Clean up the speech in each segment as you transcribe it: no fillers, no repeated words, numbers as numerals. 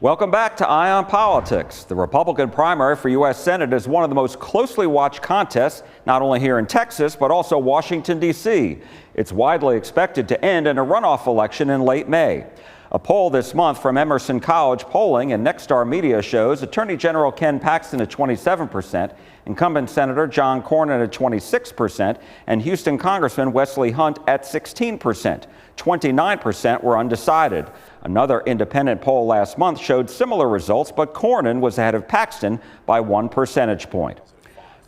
Welcome back to Eye on Politics. The Republican primary for U.S. Senate is one of the most closely watched contests, not only here in Texas, but also Washington, D.C. It's widely expected to end in a runoff election in late May. A poll this month from Emerson College Polling and Nexstar Media shows Attorney General Ken Paxton at 27%, incumbent Senator John Cornyn at 26%, and Houston Congressman Wesley Hunt at 16%. 29% were undecided. Another independent poll last month showed similar results, but Cornyn was ahead of Paxton by 1 percentage point.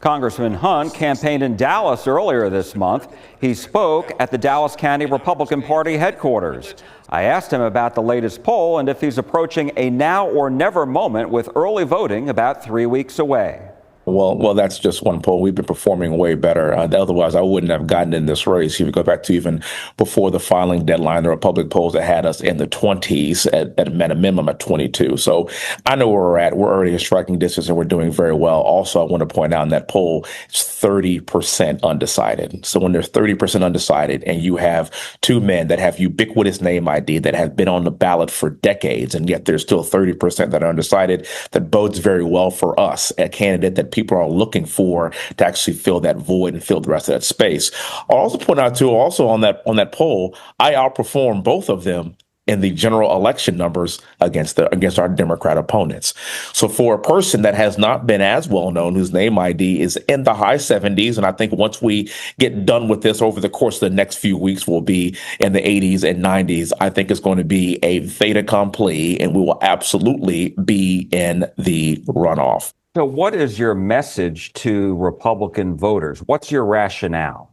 Congressman Hunt campaigned in Dallas earlier this month. He spoke at the Dallas County Republican Party headquarters. I asked him about the latest poll and if he's approaching a now or never moment with early voting about 3 weeks away. Well, that's just one poll. We've been performing way better. Otherwise, I wouldn't have gotten in this race. If you go back to even before the filing deadline, there were public polls that had us in the 20s at a minimum at 22. So I know where we're at. We're already a striking distance and we're doing very well. Also, I want to point out in that poll, it's 30% undecided. So when there's 30% undecided and you have two men that have ubiquitous name ID that have been on the ballot for decades, and yet there's still 30% that are undecided, that bodes very well for us, a candidate that people are looking for to actually fill that void and fill the rest of that space. I'll also point out too, also on that poll, I outperformed both of them in the general election numbers against our Democrat opponents. So for a person that has not been as well known, whose name ID is in the high 70s, and I think once we get done with this over the course of the next few weeks, we'll be in the 80s and 90s. I think it's going to be a fait accompli, and we will absolutely be in the runoff. So what is your message to Republican voters? What's your rationale?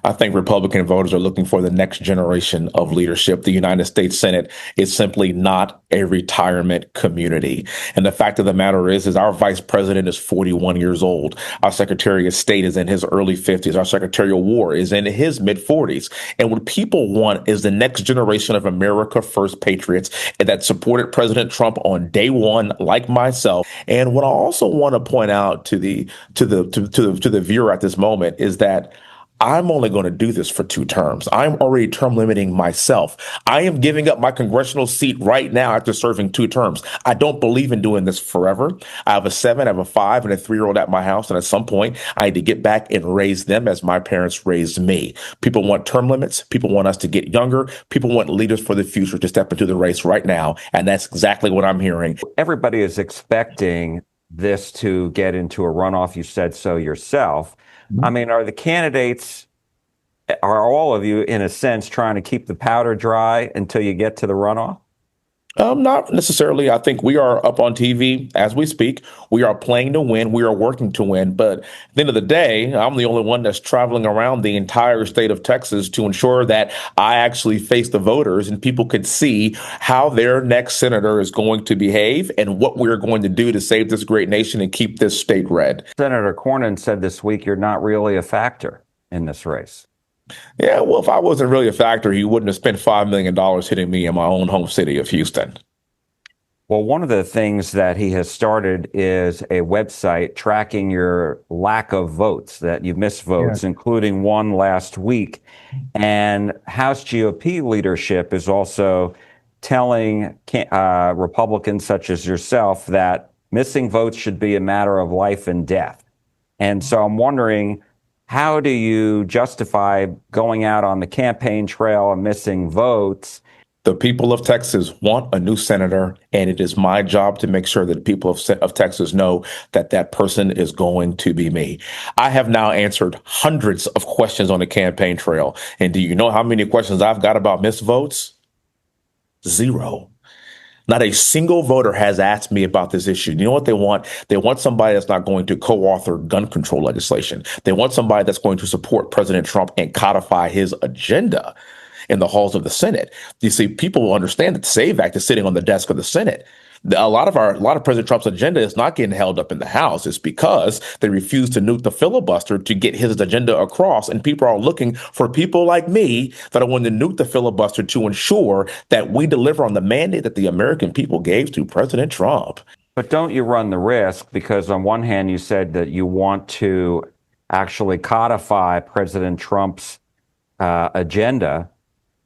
I think Republican voters are looking for the next generation of leadership. The United States Senate is simply not a retirement community. And the fact of the matter is our vice president is 41 years old. Our Secretary of State is in his early 50s. Our Secretary of War is in his mid 40s. And what people want is the next generation of America First patriots that supported President Trump on day one, like myself. And what I also want to point out to the viewer at this moment is that I'm only going to do this for 2 terms. I'm already term limiting myself. I am giving up my congressional seat right now after serving 2 terms. I don't believe in doing this forever. I have a 7, I have a 5, and a 3-year-old at my house. And at some point, I need to get back and raise them as my parents raised me. People want term limits. People want us to get younger. People want leaders for the future to step into the race right now. And that's exactly what I'm hearing. Everybody is expecting this to get into a runoff. You said so yourself. I mean, are all of you, in a sense, trying to keep the powder dry until you get to the runoff? Not necessarily. I think we are up on TV as we speak. We are playing to win. We are working to win. But at the end of the day, I'm the only one that's traveling around the entire state of Texas to ensure that I actually face the voters and people could see how their next senator is going to behave and what we're going to do to save this great nation and keep this state red. Senator Cornyn said this week you're not really a factor in this race. Yeah, well, if I wasn't really a factor, he wouldn't have spent $5 million hitting me in my own home city of Houston. Well, one of the things that he has started is a website tracking your lack of votes, that you've missed votes, including one last week. And House GOP leadership is also telling Republicans such as yourself that missing votes should be a matter of life and death. And so I'm wondering, how do you justify going out on the campaign trail and missing votes? The people of Texas want a new senator, and it is my job to make sure that people of Texas know that that person is going to be me. I have now answered hundreds of questions on the campaign trail. And do you know how many questions I've got about missed votes? 0. Not a single voter has asked me about this issue. You know what they want? They want somebody that's not going to co-author gun control legislation. They want somebody that's going to support President Trump and codify his agenda in the halls of the Senate. You see, people will understand that the SAVE Act is sitting on the desk of the Senate. A lot of President Trump's agenda is not getting held up in the House. It's because they refuse to nuke the filibuster to get his agenda across. And people are looking for people like me that are willing to nuke the filibuster to ensure that we deliver on the mandate that the American people gave to President Trump. But don't you run the risk, because on one hand, you said that you want to actually codify President Trump's agenda.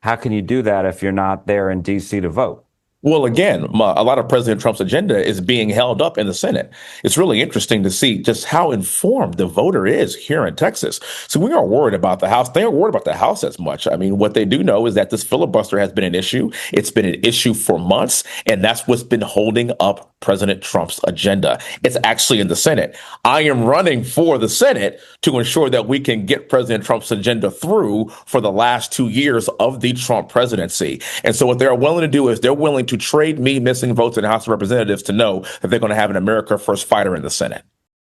How can you do that if you're not there in D.C. to vote? Well, again, a lot of President Trump's agenda is being held up in the Senate. It's really interesting to see just how informed the voter is here in Texas. So we aren't worried about the House. They aren't worried about the House as much. I mean, what they do know is that this filibuster has been an issue. It's been an issue for months, and that's what's been holding up President Trump's agenda. It's actually in the Senate. I am running for the Senate to ensure that we can get President Trump's agenda through for the last 2 years of the Trump presidency. And so what they're willing to do is they're willing to trade me missing votes in the House of Representatives to know that they're going to have an America First fighter in the Senate.